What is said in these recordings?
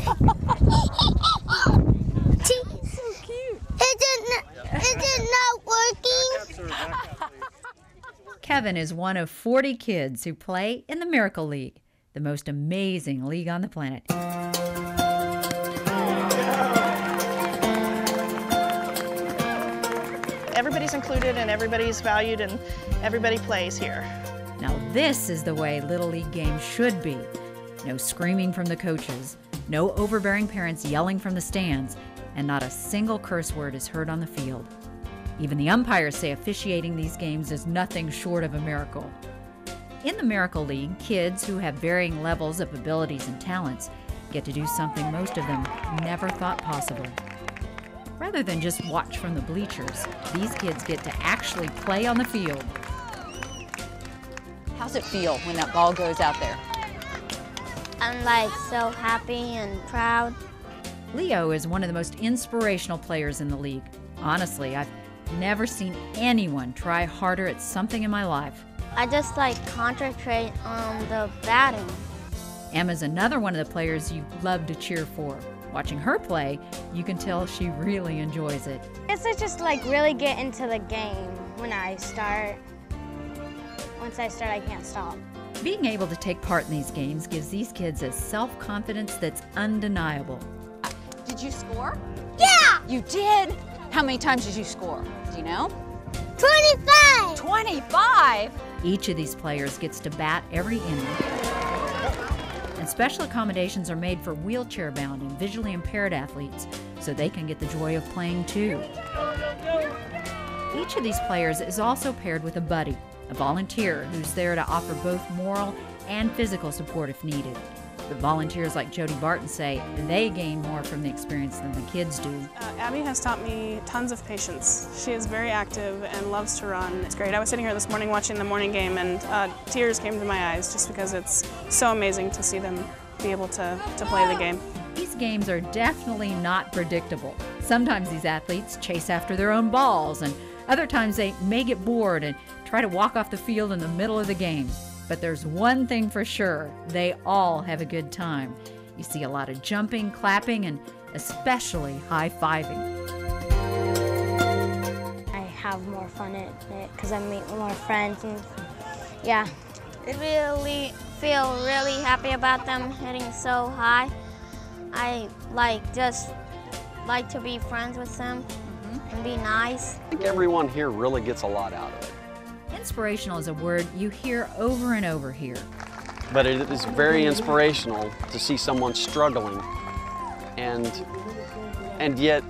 So cute. Is it not working? Kevin is one of 40 kids who play in the Miracle League, the most amazing league on the planet. Everybody's included and everybody's valued and everybody plays here. Now this is the way Little League games should be. No screaming from the coaches, no overbearing parents yelling from the stands, and not a single curse word is heard on the field. Even the umpires say officiating these games is nothing short of a miracle. In the Miracle League, kids who have varying levels of abilities and talents get to do something most of them never thought possible. Rather than just watch from the bleachers, these kids get to actually play on the field. How's it feel when that ball goes out there? I'm like so happy and proud. Leo is one of the most inspirational players in the league. Honestly, I've never seen anyone try harder at something in my life. I just like concentrate on the batting. Emma's another one of the players you love to cheer for. Watching her play, you can tell she really enjoys it. I guess I just like really get into the game when I start. Once I start, I can't stop. Being able to take part in these games gives these kids a self-confidence that's undeniable. Did you score? Yeah! You did? How many times did you score? Do you know? 25! 25? Each of these players gets to bat every inning. And special accommodations are made for wheelchair-bound and visually impaired athletes so they can get the joy of playing too. Each of these players is also paired with a buddy, a volunteer who's there to offer both moral and physical support if needed. But volunteers like Jody Barton say they gain more from the experience than the kids do. Abby has taught me tons of patience. She is very active and loves to run. It's great. I was sitting here this morning watching the morning game and tears came to my eyes just because it's so amazing to see them be able to play the game. These games are definitely not predictable. Sometimes these athletes chase after their own balls, and other times they may get bored and try to walk off the field in the middle of the game. But there's one thing for sure, they all have a good time. You see a lot of jumping, clapping, and especially high-fiving. I have more fun in it because I meet more friends and yeah. I really feel really happy about them hitting so high. I just like to be friends with them and be nice. I think everyone here really gets a lot out of it. Inspirational is a word you hear over and over here. But it is very inspirational to see someone struggling and yet,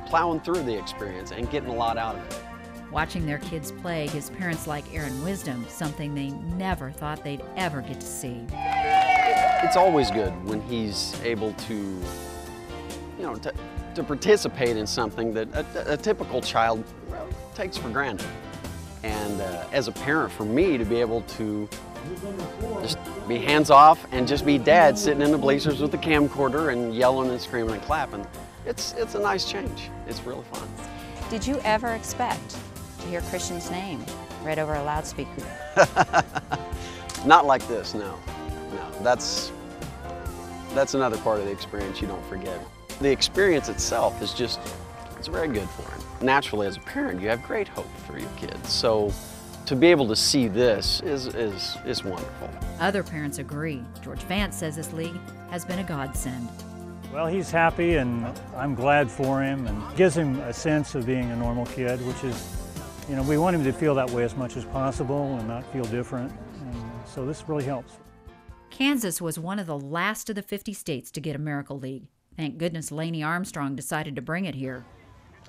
plowing through the experience and getting a lot out of it. Watching their kids play gives parents like Aaron wisdom, something they never thought they'd ever get to see. It's always good when he's able to, to participate in something that a typical child takes for granted. And as a parent, for me to be able to just be hands off and just be dad sitting in the bleachers with the camcorder and yelling and screaming and clapping, it's a nice change. It's really fun. Did you ever expect to hear Christian's name read over a loudspeaker? Not like this, no. No, that's another part of the experience you don't forget. The experience itself is it's very good for him. Naturally, as a parent, you have great hope for your kids. So to be able to see this is wonderful. Other parents agree. George Vance says this league has been a godsend. Well, he's happy and I'm glad for him, and gives him a sense of being a normal kid, which is, we want him to feel that way as much as possible and not feel different. And so this really helps. Kansas was one of the last of the 50 states to get a Miracle League. Thank goodness Lainey Armstrong decided to bring it here.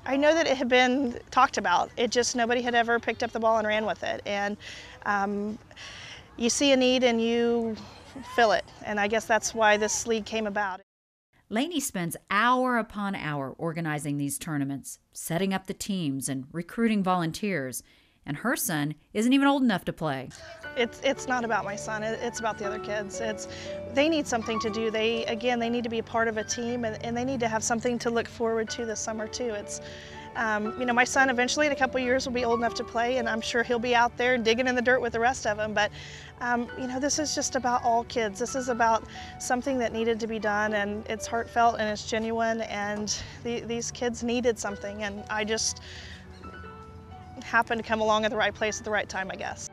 I know that it had been talked about. Nobody had ever picked up the ball and ran with it. And you see a need and you fill it. And I guess that's why this league came about. Lainey spends hour upon hour organizing these tournaments, setting up the teams and recruiting volunteers. and her son isn't even old enough to play. It's not about my son, it's about the other kids. They need something to do. They need to be a part of a team, and they need to have something to look forward to this summer too. My son eventually in a couple of years will be old enough to play, and I'm sure he'll be out there digging in the dirt with the rest of them. But this is just about all kids. This is about something that needed to be done, and it's heartfelt and it's genuine, and these kids needed something, and I just happened to come along at the right place at the right time, I guess.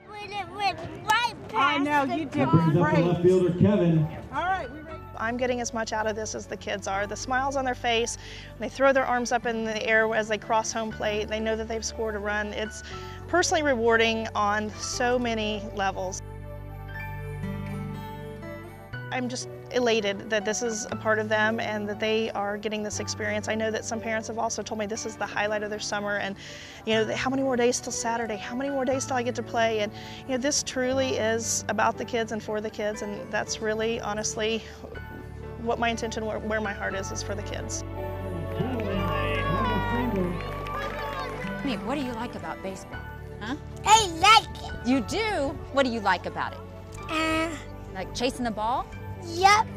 I know, you did great. Left fielder Kevin. All right, we ready? I'm getting as much out of this as the kids are. The smiles on their face, when they throw their arms up in the air as they cross home plate, they know that they've scored a run. It's personally rewarding on so many levels. I'm just elated that this is a part of them and that they are getting this experience. I know that some parents have also told me this is the highlight of their summer, and how many more days till Saturday? How many more days till I get to play? And this truly is about the kids and for the kids, and that's really honestly what my intention, where my heart is for the kids. I mean, what do you like about baseball? Huh? I like it. You do? What do you like about it? Like chasing the ball? Yep.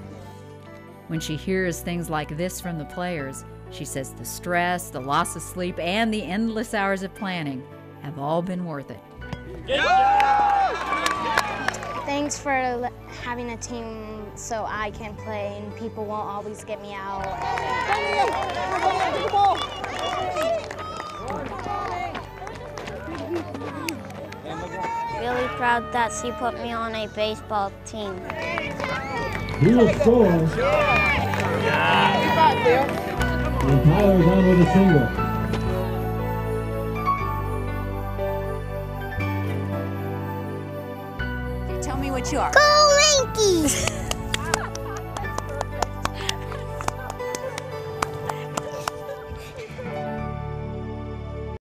When she hears things like this from the players, she says the stress, the loss of sleep, and the endless hours of planning have all been worth it. Thanks for having a team so I can play and people won't always get me out. Really proud that she put me on a baseball team. He will score. And Tyler's on with a single. Tell me what you are. Go Yankees!